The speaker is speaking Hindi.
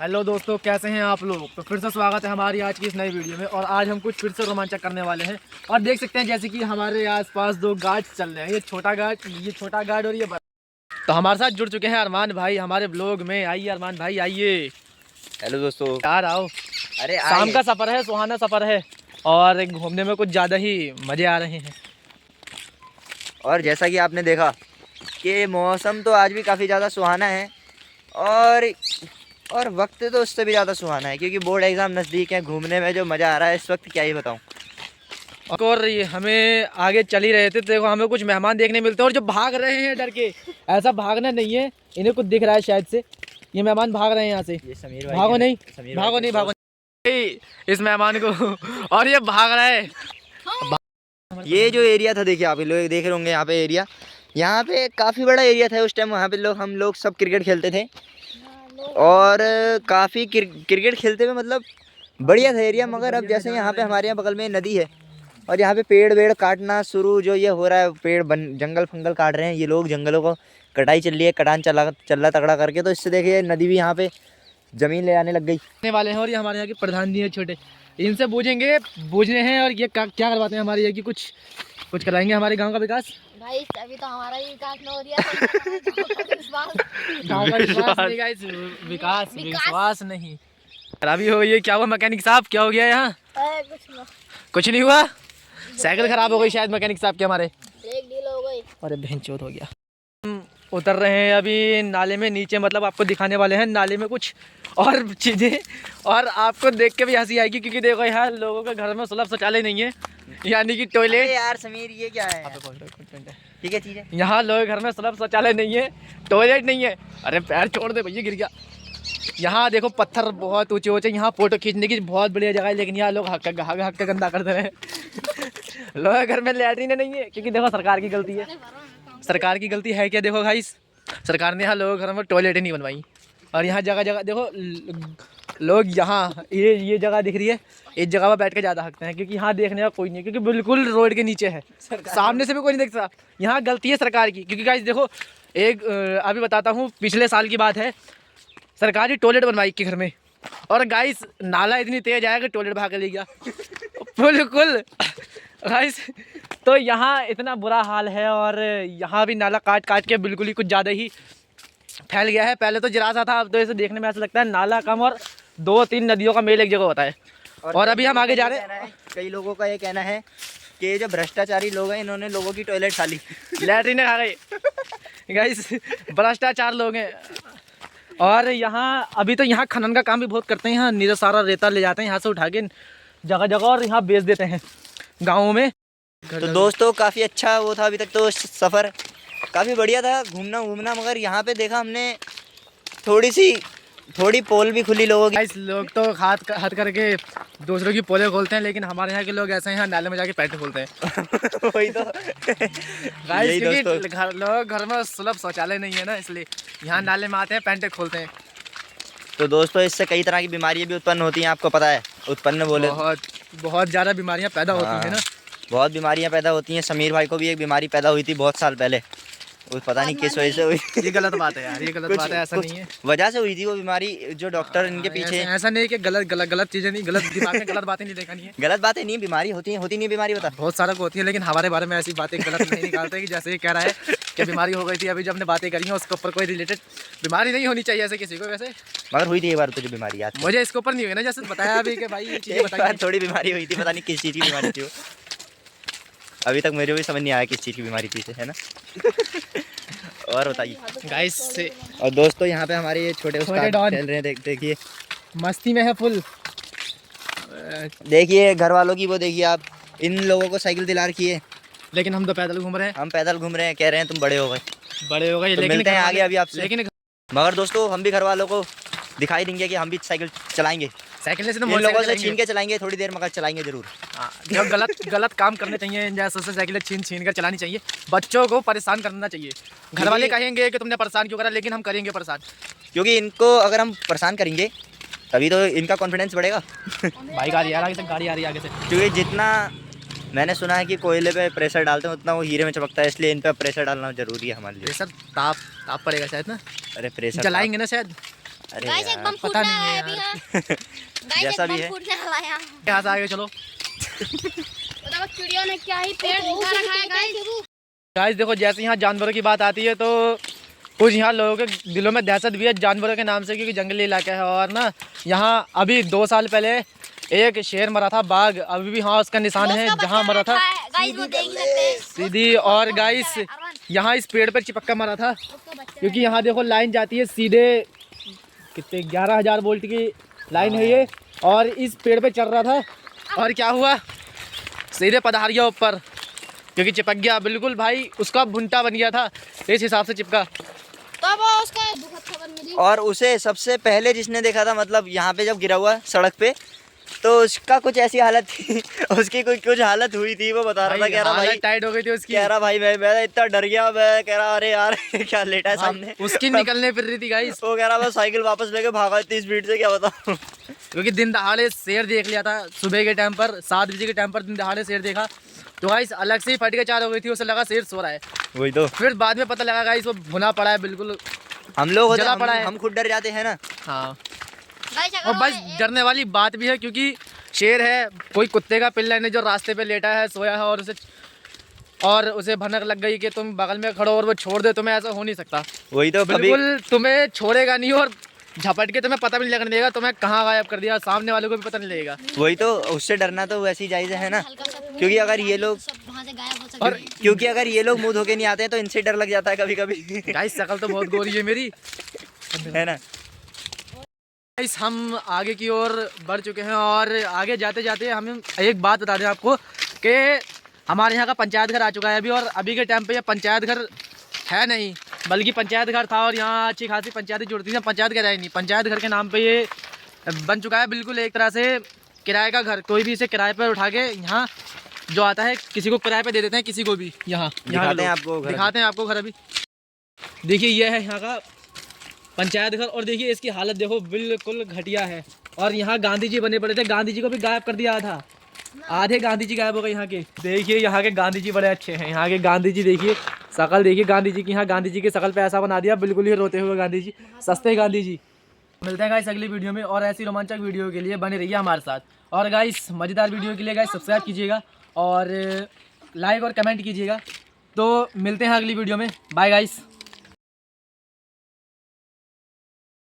हेलो दोस्तों, कैसे हैं आप लोग। तो फिर से स्वागत है हमारी आज की इस नई वीडियो में। और आज हम कुछ फिर से रोमांचक करने वाले हैं। और देख सकते हैं जैसे कि हमारे आसपास दो गार्ड चल रहे हैं। ये छोटा गार्ड और ये बड़ा। तो हमारे साथ जुड़ चुके हैं अरमान भाई हमारे ब्लॉग में। आइए अरमान भाई आइए। हेलो दोस्तों। यार आओ। अरे शाम का सफ़र है, सुहाना सफ़र है और घूमने में कुछ ज़्यादा ही मज़े आ रहे हैं। और जैसा कि आपने देखा कि मौसम तो आज भी काफ़ी ज़्यादा सुहाना है और वक्त तो उससे भी ज़्यादा सुहाना है, क्योंकि बोर्ड एग्ज़ाम नज़दीक है। घूमने में जो मज़ा आ रहा है इस वक्त क्या ही बताऊं। और ये हमें आगे चल ही रहे थे तो देखो हमें कुछ मेहमान देखने मिलते हैं और जो भाग रहे हैं डर के। ऐसा भागना नहीं है, इन्हें कुछ दिख रहा है शायद से। ये मेहमान भाग रहे हैं यहाँ से। ये समीर भाई भागो नहीं, भागो नहीं इस मेहमान को। और ये भाग रहा है। ये जो एरिया था, देखिए आप लोग देख रहे होंगे यहाँ पे काफ़ी बड़ा एरिया था उस टाइम। वहाँ पे हम लोग सब क्रिकेट खेलते थे और काफ़ी क्रिकेट खेलते हुए मतलब बढ़िया था एरिया। मगर अब जैसे यहाँ पे हमारे यहाँ बगल में नदी है और यहाँ पे पेड़ वेड़ काटना शुरू जो ये हो रहा है, जंगल फंगल काट रहे हैं ये लोग, जंगलों को कटाई चल रही है, कटान चल रहा तगड़ा करके। तो इससे देखिए नदी भी यहाँ पे ज़मीन ले आने लग गई वाले हैं। और ये हमारे यहाँ के प्रधान जी हैं छोटे, इनसे बूझने हैं। और ये क्या करवाते हैं हमारे यहाँ की कुछ कराएंगे हमारे गांव का विकास। भाई अभी तो हमारा ही विकास न हो रहा गांव का विकास नहीं गाइस, विश्वास नहीं। खराबी हो गई है। क्या हुआ मैकेनिक साहब, क्या हो गया यहाँ? कुछ नहीं हुआ, साइकिल खराब हो गई शायद मैकेनिक साहब के हमारे। ब्रेक डील हो गई। अरे बहनचोद हो गया। हम उतर रहे हैं अभी नाले में नीचे, मतलब आपको दिखाने वाले हैं नाले में कुछ और चीज़ें। और आपको देख के भी हंसी आएगी क्योंकि देखो यार लोगों के घर में सुलभ शौचालय नहीं है, यानी कि टॉयलेट। यार समीर ये क्या है? ठीक है चीज़ है। यहाँ लोगों के घर में सुलभ शौचालय नहीं है, टॉयलेट नहीं है। अरे पैर छोड़ दे भैया, गिर गया। यहाँ देखो पत्थर बहुत ऊंचे ऊंचे, यहाँ फोटो खींचने की बहुत बढ़िया जगह है। लेकिन यहाँ लोग हक के गंदा करते हैं। लोगों के घर में लैट्रिन नहीं है क्योंकि देखो सरकार की गलती है। सरकार की गलती है क्या? देखो भाई, सरकार ने यहाँ लोगों के घर में टॉयलेट नहीं बनवाई। और यहाँ जगह जगह देखो लोग, यहाँ ये जगह दिख रही है, इस जगह पर बैठ के ज़्यादा हकते हैं क्योंकि यहाँ देखने का कोई नहीं, क्योंकि बिल्कुल रोड के नीचे है, सामने से भी कोई नहीं देखता। यहाँ गलती है सरकार की क्योंकि गाइस देखो एक अभी बताता हूँ, पिछले साल की बात है, सरकारी टॉयलेट बनवाई के घर में। और गाइस नाला इतनी तेज आया कि टॉयलेट भाग ले गया। बिल्कुल गाइस, तो यहाँ इतना बुरा हाल है। और यहाँ भी नाला काट काट के बिल्कुल ही कुछ ज़्यादा ही फैल गया है। पहले तो जरा सा था, अब तो इसे देखने में ऐसा लगता है नाला कम और 2-3 नदियों का मेल एक जगह होता है। और अभी हम आगे जा रहे हैं। कई लोगों का ये कहना है कि जो भ्रष्टाचारी लोग हैं इन्होंने लोगों की टॉयलेट खा ली, लैट्रिन खा गई। गाइस भ्रष्टाचार लोग हैं। और यहाँ अभी तो यहाँ खनन का काम भी बहुत करते हैं। यहाँ नीरा सारा रेता ले जाते हैं यहाँ से उठा के जगह जगह और यहाँ बेच देते हैं गाँवों में। तो दोस्तों काफ़ी अच्छा वो था, अभी तक तो सफ़र काफ़ी बढ़िया था, घूमना। मगर यहाँ पे देखा हमने थोड़ी पोल भी खुली लोगों की। इस लोग तो हाथ करके दूसरों की पोलें खोलते हैं, लेकिन हमारे यहाँ के लोग ऐसे हैं नाले में जाके पैंट खोलते हैं। वही तो गाइस क्योंकि लोग घर में सुलभ शौचालय नहीं है ना, इसलिए यहाँ नाले में आते हैं पैंट खोलते हैं। तो दोस्तों इससे कई तरह की बीमारियाँ भी उत्पन्न होती हैं, आपको पता है। उत्पन्न बोले बहुत ज़्यादा बीमारियाँ पैदा होती हैं ना, बहुत बीमारियाँ पैदा होती हैं। समीर भाई को भी एक बीमारी पैदा हुई थी बहुत साल पहले, वो पता नहीं किस वजह से हुई। ये गलत बात है यार, ये गलत बात है, ऐसा नहीं है। वजह से हुई थी वो बीमारी, जो डॉक्टर इनके पीछे। ऐसा नहीं कि गलत चीज़ें नहीं, गलत दिमाग में गलत बातें नहीं देखनी है। गलत बातें नहीं, बीमारी होती नहीं बीमारी बता बहुत सारा को होती है, लेकिन हमारे बारे में ऐसी बातें गलत नहीं निकालते कि जैसे ये कह रहा है कि बीमारी हो गई थी। अभी जब हमने बातें करी हैं उसके ऊपर कोई रिलेटेड बीमारी नहीं होनी चाहिए ऐसे किसी को। वैसे मगर हुई थी एक बार तो जो बीमारी याद मुझे इसके ऊपर नहीं हुई ना, जैसे बताया अभी कि भाई ये चीज़ें बताइए। थोड़ी बीमारी हुई थी, पता नहीं किस चीज़ की बीमारी थी वो, अभी तक मुझे भी समझ नहीं आया किस चीज़ की बीमारी थी, है ना। और बताइए गाइस से। और दोस्तों यहाँ पे हमारे ये छोटे उस्ताद डॉन खेल रहे हैं, देखिए मस्ती में है फुल। देखिए घर वालों की वो देखिए आप, इन लोगों को साइकिल दिला रखी है, लेकिन हम तो पैदल घूम रहे हैं। हम पैदल घूम रहे हैं, कह रहे हैं तुम बड़े हो गए तो लेकिन मिलते हैं आगे अभी आपसे। लेकिन मगर दोस्तों हम भी घर वालों को दिखाई देंगे कि हम भी साइकिल चलाएंगे, साइकिल से तो इन लोगों से छीन के चलाएंगे थोड़ी देर, मगर चलाएंगे जरूर। जो गलत काम करने चाहिए, जैसे साइकिलें छीन कर चलानी चाहिए। बच्चों को परेशान करना चाहिए। घर वाले कहेंगे कि तुमने परेशान क्यों करा, लेकिन हम करेंगे परेशान, क्योंकि इनको अगर हम परेशान करेंगे तभी तो इनका कॉन्फिडेंस बढ़ेगा। बाइक आ रही है आगे से, गाड़ी आ रही है आगे से। क्योंकि जितना मैंने सुना है कि कोयले पे प्रेशर डालते हैं उतना वो हीरे में चमकता है, इसलिए इन पे प्रेशर डालना जरूरी है हमारे लिए। प्रेशर ताप पड़ेगा शायद ना। अरे प्रेशर जलाएंगे ना शायद। अरे गाइस एक यार, बम पता फूटने नहीं है वाला है अभी यहाँ। गाइस जैसा एक भी बम है। फूटने वाला है यहाँ। यहाँ से आगे चलो। बताओ चिड़ियों ने क्या ही पेड़ उठा रखा है गाइस। गाइस देखो, जैसे यहाँ जानवरों की बात आती है तो कुछ यहाँ लोगों के दिलों में दहशत भी है जानवरों के नाम से, क्योंकि जंगली इलाका है। और ना यहाँ अभी 2 साल पहले एक शेर मरा था, बाघ, अभी भी हाँ उसका निशान है जहाँ मरा था, गाइस वो देख सकते हैं। सीधी। और गाइस यहाँ इस पेड़ पर चिपक्का मरा था, क्योंकि यहाँ देखो लाइन जाती है सीधे, कितने 11,000 वोल्ट की लाइन है ये, और इस पेड़ पे चल रहा था और क्या हुआ, सीधे पधार गया ऊपर, क्योंकि चिपक गया बिल्कुल भाई, उसका भुंटा बन गया था, इस हिसाब से चिपका। तो वो उसका दुखद खबर मिली। और उसे सबसे पहले जिसने देखा था, मतलब यहाँ पे जब गिरा हुआ सड़क पे, तो उसका कुछ ऐसी हालत थी उसकी कुछ हालत हुई थी, वो बता रहा था, कह रहा भाई टाइट हो गई थी उसकी, कह रहा भाई मैं इतना डर गया, मैं कह रहा अरे यार क्या लेटा है सामने, उसकी निकलने फिर रही थी गाइस, वो कह रहा मैं साइकिल वापस लेके भागा इतनी स्पीड से, क्या बताऊं। क्योंकि दिन दहाड़े शेर देख लिया था सुबह के टाइम पर, 7 बजे के टाइम पर दिन दहाड़े शेर देखा, तो गाइस अलग से ही फट के चार हो गई थी, उसे लगा शेर सो रहा है। वही तो, फिर बाद में पता लगा गाइस वो भुना पड़ा है बिल्कुल, हम लोग होते जला हम, पड़ा है। हम खुद डर जाते हैं ना। हाँ। गाइस और बस डरने वाली बात भी है, क्योंकि शेर है, कोई कुत्ते का पिल्ला ने जो रास्ते पे लेटा है, सोया है, और उसे भनक लग गई कि तुम बगल में खड़ो और वो छोड़ दे तुम्हें, ऐसा हो नहीं सकता। वही तो, कभी बिल्कुल तुम्हें छोड़ेगा नहीं, और झपट के तुम्हें पता भी नहीं लगने देगा तुम्हें कहाँ गायब कर दिया, सामने वाले को भी पता नहीं लगेगा। वही तो, उससे डरना तो वैसे ही जायज़ है ना, क्योंकि अगर ये लोग वहाँ से गायब हो सकते और हैं। क्योंकि अगर ये लोग मुंह धोके नहीं आते हैं तो इनसे डर लग जाता है कभी कभी गाइस शक्ल तो बहुत गोरी है मेरी, है ना। गाइस हम आगे की ओर बढ़ चुके हैं, और आगे जाते जाते हम एक बात बता दें आपको कि हमारे यहाँ का पंचायत घर आ चुका है अभी, और अभी के टाइम पे ये पंचायत घर है नहीं, बल्कि पंचायत घर था, और यहाँ अच्छी खासी पंचायतें जुड़ती थी, पंचायत घर है नहीं, पंचायत घर के नाम पे ये बन चुका है बिल्कुल एक तरह से किराए का घर। कोई भी इसे किराए पर उठा के यहाँ जो आता है किसी को किराए पे दे देते हैं, किसी को भी। यहाँ दिखाते हैं आपको घर, दिखाते हैं आपको घर अभी। देखिए ये है यहाँ का पंचायत घर, और देखिए इसकी हालत देखो बिल्कुल घटिया है। और यहाँ गांधी जी बने पड़े थे, गांधी जी को भी गायब कर दिया था, आधे गांधी जी गायब हो गए यहाँ के। देखिए यहाँ के गांधी जी बड़े अच्छे हैं, यहाँ के गांधी जी देखिए शकल देखिए गांधी जी की, यहाँ गांधी जी की शकल पे ऐसा बना दिया बिल्कुल ही रोते हुए गांधी जी, सस्ते गांधी जी। मिलते हैं गाइस अगली वीडियो में, और ऐसी रोमांचक वीडियो के लिए बने रहिए हमारे साथ। और गाइस मज़ेदार वीडियो के लिए गाइस सब्सक्राइब कीजिएगा और लाइक और कमेंट कीजिएगा। तो मिलते हैं अगली वीडियो में, बाय गाइस।